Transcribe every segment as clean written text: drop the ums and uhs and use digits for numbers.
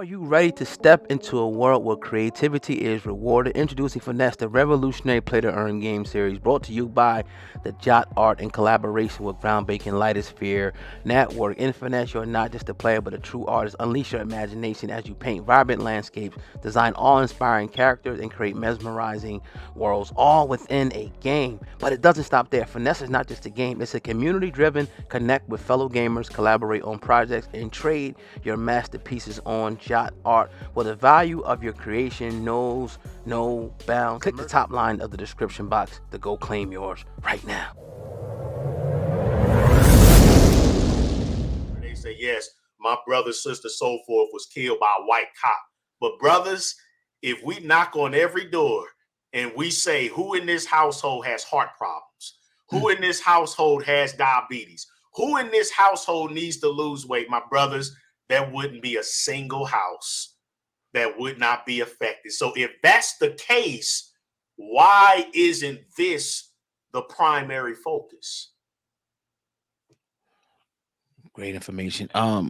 Are you ready to step into a world where creativity is rewarded? Introducing Finesse, the revolutionary play-to-earn game series, brought to you by the Jot Art in collaboration with groundbreaking Lightosphere Network. In Finesse, you're not just a player, but a true artist. Unleash your imagination as you paint vibrant landscapes, design awe-inspiring characters, and create mesmerizing worlds, all within a game. But it doesn't stop there. Finesse is not just a game; it's a community-driven connect with fellow gamers, collaborate on projects, and trade your masterpieces on Jot Art, where the value of your creation knows no bounds. Click the top line of the description box to go claim yours right now. They say, yes, my brother, sister, so forth was killed by a white cop. But brothers, if we knock on every door and we say, who in this household has heart problems? Who in this household has diabetes? Who in this household needs to lose weight? My brothers, there wouldn't be a single house that would not be affected. So if that's the case, why isn't this the primary focus? Great information. A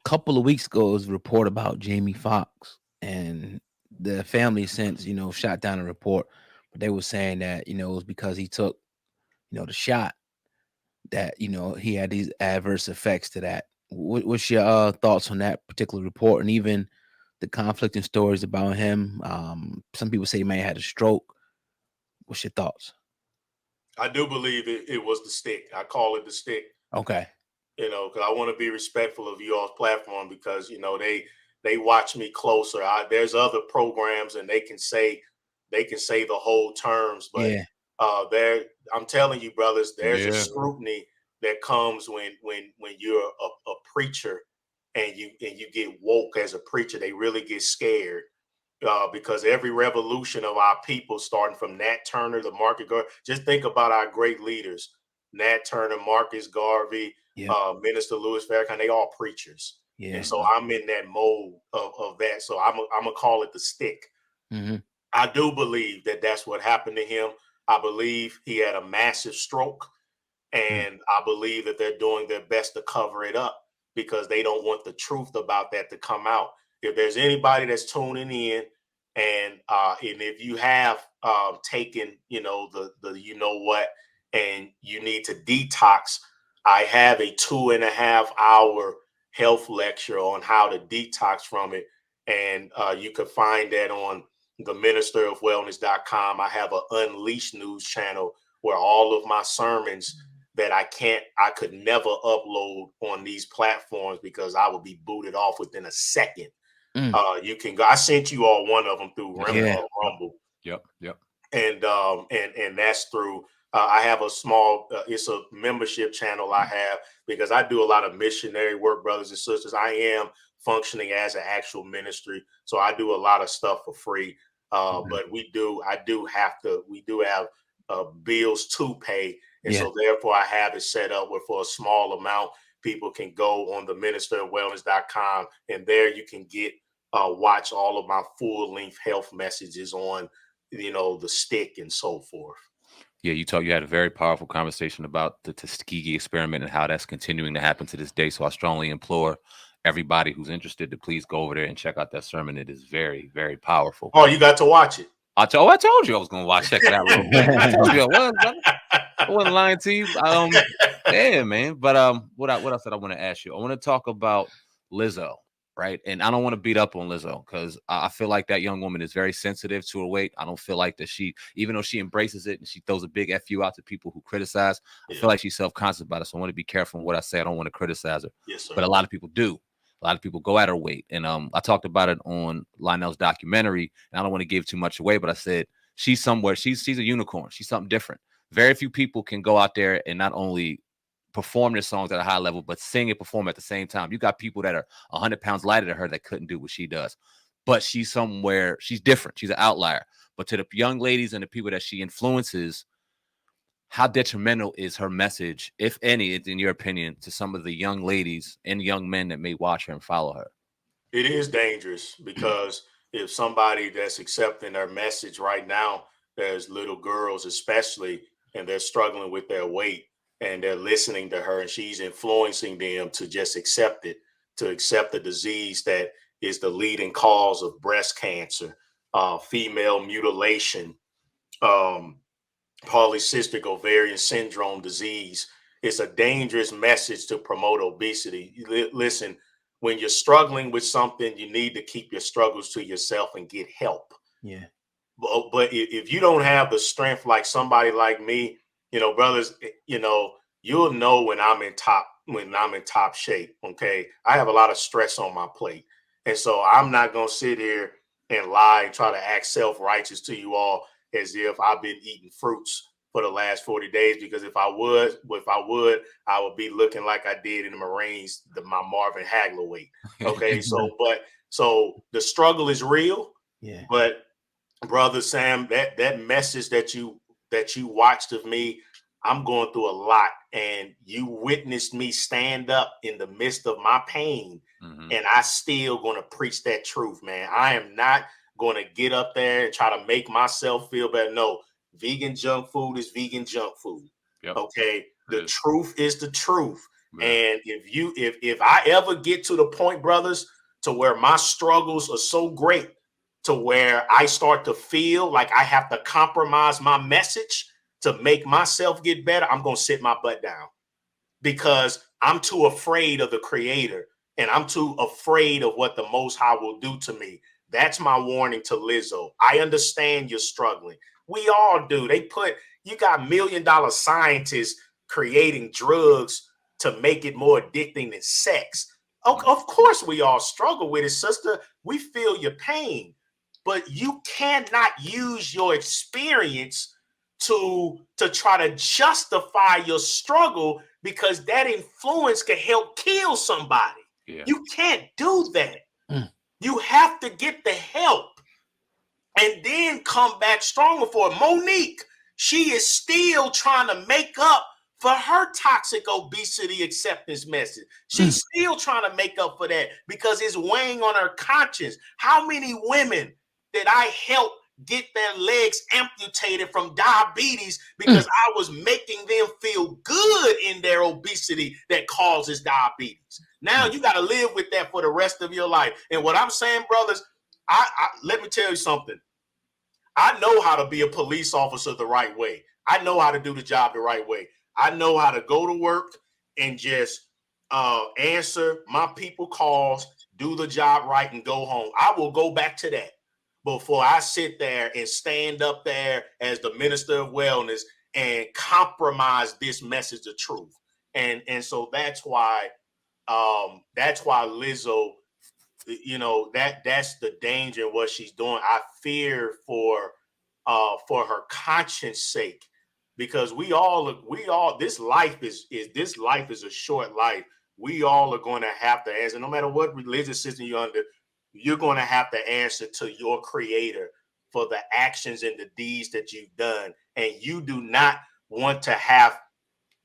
couple of weeks ago, there was a report about Jamie Foxx, and the family since shot down a report, but they were saying that it was because he took the shot that he had these adverse effects to that. What's your thoughts on that particular report, and even the conflicting stories about him? Some people say he may have had a stroke. What's your thoughts? I do believe it was the stick. I call it the stick. Okay. Because I want to be respectful of you all's platform because they watch me closer. There's other programs and they can say the whole terms, but Yeah. I'm telling you, brothers, there's a Yeah. scrutiny that comes when you're a preacher and you get woke as a preacher. They really get scared because every revolution of our people, starting from Nat Turner, the Market Garvey, just think about our great leaders, Nat Turner, Marcus Garvey, Yeah. Minister Louis Farrakhan, they all preachers. Yeah. And so I'm in that mode of that. So I'm gonna call it the stick. Mm-hmm. I do believe that that's what happened to him. I believe he had a massive stroke, and I believe that they're doing their best to cover it up because they don't want the truth about that to come out. If there's anybody that's tuning in, and if you have taken, the what, and you need to detox, I have a 2.5 hour health lecture on how to detox from it, and you can find that on the ministerofwellness.com. I have an Unleashed news channel where all of my sermons that I could never upload on these platforms because I would be booted off within a second. You can go. I sent you all one of them through Rumble. Yep. And that's through. I have a small. It's a membership channel I have because I do a lot of missionary work, brothers and sisters. I am functioning as an actual ministry, so I do a lot of stuff for free. But we do have bills to pay, and so therefore I have it set up where for a small amount people can go on the ministerofwellness.com, and there you can get watch all of my full length health messages on the stick and so forth. Yeah, you had a very powerful conversation about the Tuskegee experiment and how that's continuing to happen to this day. So I strongly implore everybody who's interested to please go over there and check out that sermon. It is very, very powerful. Oh, you got to watch it. I told you I was gonna watch. Check it out real quick. I told you I was, brother. I wasn't lying to you. Yeah, man. But what else did I want to ask you? I want to talk about Lizzo, right? And I don't want to beat up on Lizzo because I feel like that young woman is very sensitive to her weight. I don't feel like that even though she embraces it and she throws a big FU out to people who criticize, I feel like she's self-conscious about it. So I want to be careful in what I say. I don't want to criticize her. Yes, sir. But a lot of people do. A lot of people go at her weight. And I talked about it on Lionel's documentary. And I don't want to give too much away, but I said she's somewhere. She's a unicorn. She's something different. Very few people can go out there and not only perform their songs at a high level, but sing and perform at the same time. You got people that are 100 pounds lighter than her that couldn't do what she does. But she's different. She's an outlier. But to the young ladies and the people that she influences, how detrimental is her message, if any, in your opinion, to some of the young ladies and young men that may watch her and follow her? It is dangerous because if somebody that's accepting her message right now, there's little girls especially, and they're struggling with their weight and they're listening to her and she's influencing them to just accept it, to accept the disease that is the leading cause of breast cancer, female mutilation, polycystic ovarian syndrome disease. It's a dangerous message to promote obesity. Listen, when you're struggling with something, you need to keep your struggles to yourself and get help. Yeah. But if you don't have the strength like somebody like me, brothers, you'll know when I'm in top shape. Okay. I have a lot of stress on my plate. And so I'm not gonna sit here and lie and try to act self-righteous to you all as if I've been eating fruits for the last 40 days, because if I would be looking like I did in the Marines, my Marvin Hagler weight. Okay. So the struggle is real. Yeah. But brother Sam, that message that you watched of me, I'm going through a lot, and you witnessed me stand up in the midst of my pain, and I still going to preach that truth, man. I am not going to get up there and try to make myself feel better. No, vegan junk food is vegan junk food. Yep. Okay, the truth is the truth. Yeah. And if I ever get to the point, brothers, to where my struggles are so great to where I start to feel like I have to compromise my message to make myself get better, I'm going to sit my butt down, because I'm too afraid of the Creator, and I'm too afraid of what the Most High will do to me. That's my warning to Lizzo. I understand you're struggling. We all do. You got $1 million scientists creating drugs to make it more addicting than sex. Of course we all struggle with it, sister. We feel your pain. But you cannot use your experience to try to justify your struggle, because that influence can help kill somebody. Yeah. You can't do that. Mm. You have to get the help and then come back stronger for it. Monique, she is still trying to make up for her toxic obesity acceptance message. She's still trying to make up for that because it's weighing on her conscience. How many women did I help get their legs amputated from diabetes because I was making them feel good in their obesity that causes diabetes? Now you got to live with that for the rest of your life. And what I'm saying, brothers, I let me tell you something. I know how to be a police officer the right way. I know how to do the job the right way. I know how to go to work and just answer my people calls, do the job right, and go home. I will go back to that before I sit there and stand up there as the minister of wellness and compromise this message of truth. And so that's why Lizzo, that's the danger in what she's doing. I fear for her conscience sake, because we all this life is a short life. We all are going to have to answer, no matter what religious system you're under. You're going to have to answer to your Creator for the actions and the deeds that you've done, and you do not want to have,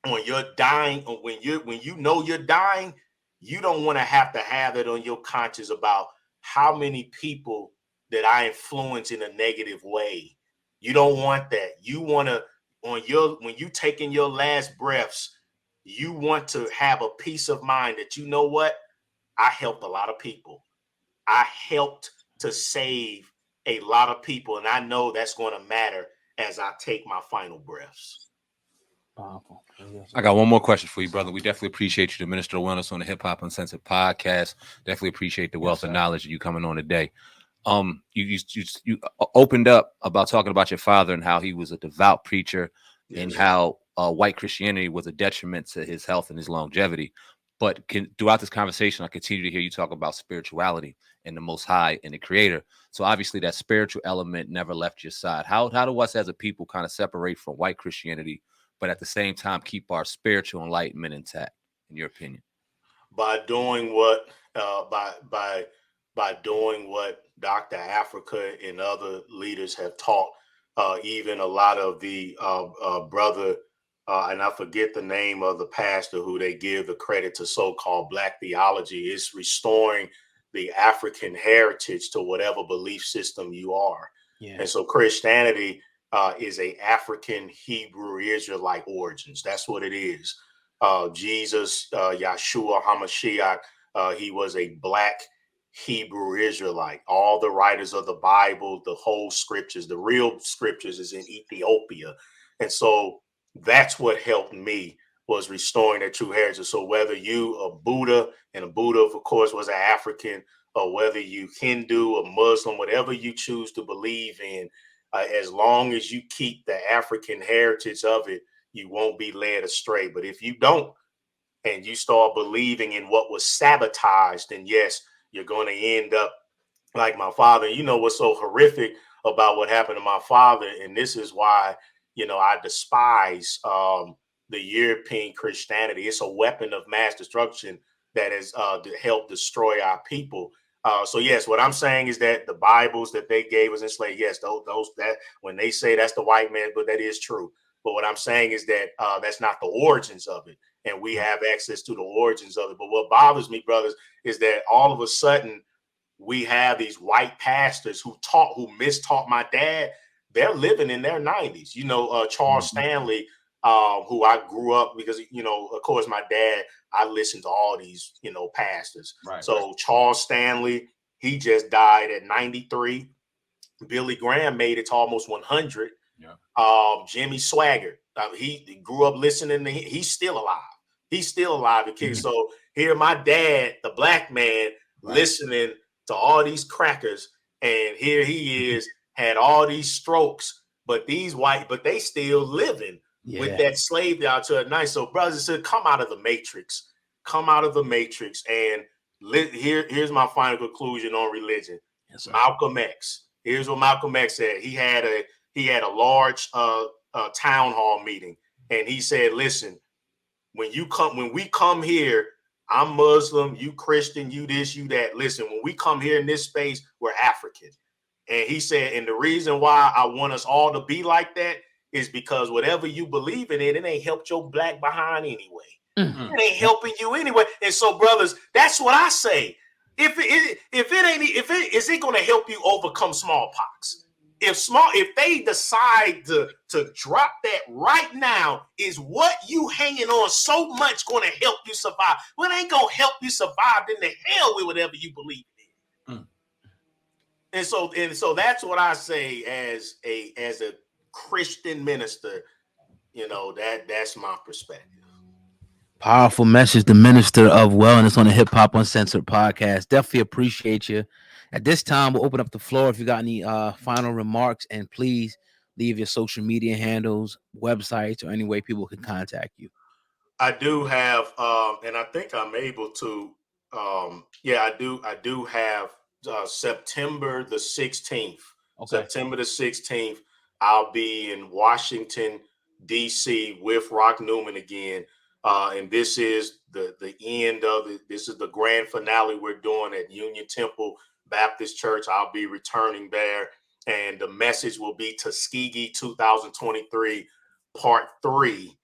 when you're dying, or when you know you're dying, you don't want to have it on your conscience about how many people that I influence in a negative way. You don't want that. You want to, when you taking your last breaths, you want to have a peace of mind that, you know what, I helped a lot of people. I helped to save a lot of people, and I know that's going to matter as I take my final breaths. Powerful. I got one more question for you, brother. We definitely appreciate you, the Minister of Wellness, on the Hip Hop Uncensored podcast. Definitely appreciate the wealth of knowledge of you coming on today. You opened up about talking about your father and how he was a devout preacher, and how white Christianity was a detriment to his health and his longevity. But throughout this conversation, I continue to hear you talk about spirituality and the Most High and the Creator. So obviously that spiritual element never left your side. How do us as a people kind of separate from white Christianity, but at the same time keep our spiritual enlightenment intact, in your opinion? By doing what by doing what Dr. Africa and other leaders have taught. Even a lot of the brother, and I forget the name of the pastor who they give the credit to, so-called Black theology, is restoring the African heritage to whatever belief system you are. Yeah. And so Christianity is a African Hebrew Israelite origins. That's what it is. Jesus, Yahshua HaMashiach, he was a Black Hebrew Israelite. All the writers of the Bible, the whole scriptures, the real scriptures is in Ethiopia. And so that's what helped me, was restoring that true heritage. So whether you a Buddha, and a Buddha, of course, was an African, or whether you Hindu or Muslim, whatever you choose to believe in, as long as you keep the African heritage of it, you won't be led astray. But if you don't, and you start believing in what was sabotaged, then yes, you're going to end up like my father. You know what's so horrific about what happened to my father, and this is why, I despise the European Christianity. It's a weapon of mass destruction that has helped destroy our people. So yes, what I'm saying is that the Bibles that they gave us enslaved, yes, those that when they say that's the white man, but that is true. But what I'm saying is that that's not the origins of it, and we have access to the origins of it. But what bothers me, brothers, is that all of a sudden we have these white pastors who mistaught my dad. They're living in their 90s. Charles Stanley, who I grew up because, of course, my dad, I listened to all these, pastors. Right. So Charles Stanley, he just died at 93. Billy Graham made it to almost 100. Yeah. Jimmy Swaggart, he grew up listening to him. He's still alive. He's still alive. Mm-hmm. So here, my dad, the black man, right, listening to all these crackers, and here he is, had all these strokes, but they still living with that slave out to at night. So brothers said, come out of the matrix, and here's my final conclusion on religion. Yes, Malcolm X. Here's what Malcolm X said. He had a large town hall meeting, and he said, listen, when we come here, I'm Muslim, you Christian, you this, you that. Listen, when we come here in this space, we're African. And he said, and the reason why I want us all to be like that is because whatever you believe in it ain't helped your black behind anyway. Mm-hmm. It ain't helping you anyway. And so, brothers, that's what I say. Is it going to help you overcome smallpox? If they decide to drop that right now, is what you hanging on so much going to help you survive? Well, it ain't going to help you survive, then the hell with whatever you believe in. Mm. And so that's what I say as a Christian minister. That's my perspective. Powerful message, the minister of wellness on the Hip Hop Uncensored podcast. Definitely appreciate you. At this time, we'll open up the floor if you got any final remarks, and please leave your social media handles, websites, or any way people can contact you. I do have, and I think I'm able to. I do have September the 16th. Okay. September the 16th, I'll be in Washington, D.C. with Rock Newman again. And this is the end of it. This is the grand finale we're doing at Union Temple Baptist Church. I'll be returning there. And the message will be Tuskegee 2023, Part 3,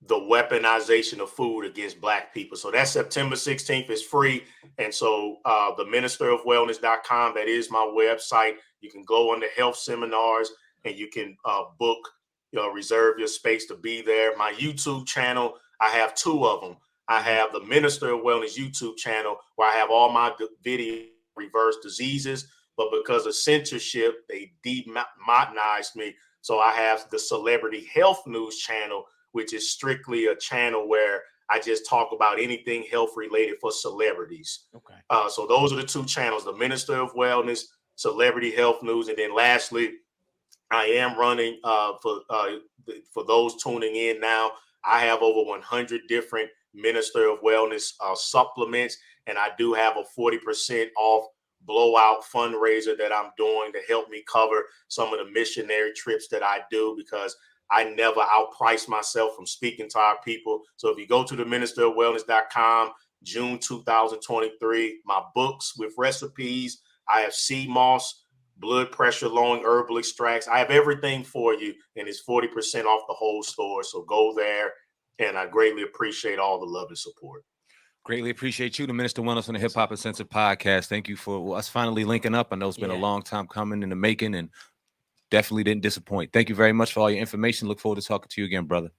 the weaponization of food against Black people. So that's September 16th. It's free. And so the ministerofwellness.com, that is my website. You can go on the health seminars and you can book, reserve your space to be there. My YouTube channel, I have 2 of them. I have the Minister of Wellness YouTube channel where I have all my video reverse diseases, but because of censorship, they demonetized me. So I have the Celebrity Health News channel, which is strictly a channel where I just talk about anything health related for celebrities. Okay. So those are the 2 channels, the Minister of Wellness, Celebrity Health News. And then lastly, I am running for those tuning in now. I have over 100 different Minister of Wellness supplements, and I do have a 40% off blowout fundraiser that I'm doing to help me cover some of the missionary trips that I do, because I never outprice myself from speaking to our people. So if you go to the ministerofwellness.com, June 2023, my books with recipes, I have sea moss, blood pressure lowering herbal extracts. I have everything for you, and it's 40% off the whole store. So go there, and I greatly appreciate all the love and support. Greatly appreciate you, the Minister of Wellness on the Hip Hop Uncensored podcast. Thank you for us finally linking up. I know it's been a long time coming in the making, and definitely didn't disappoint. Thank you very much for all your information. Look forward to talking to you again, brother.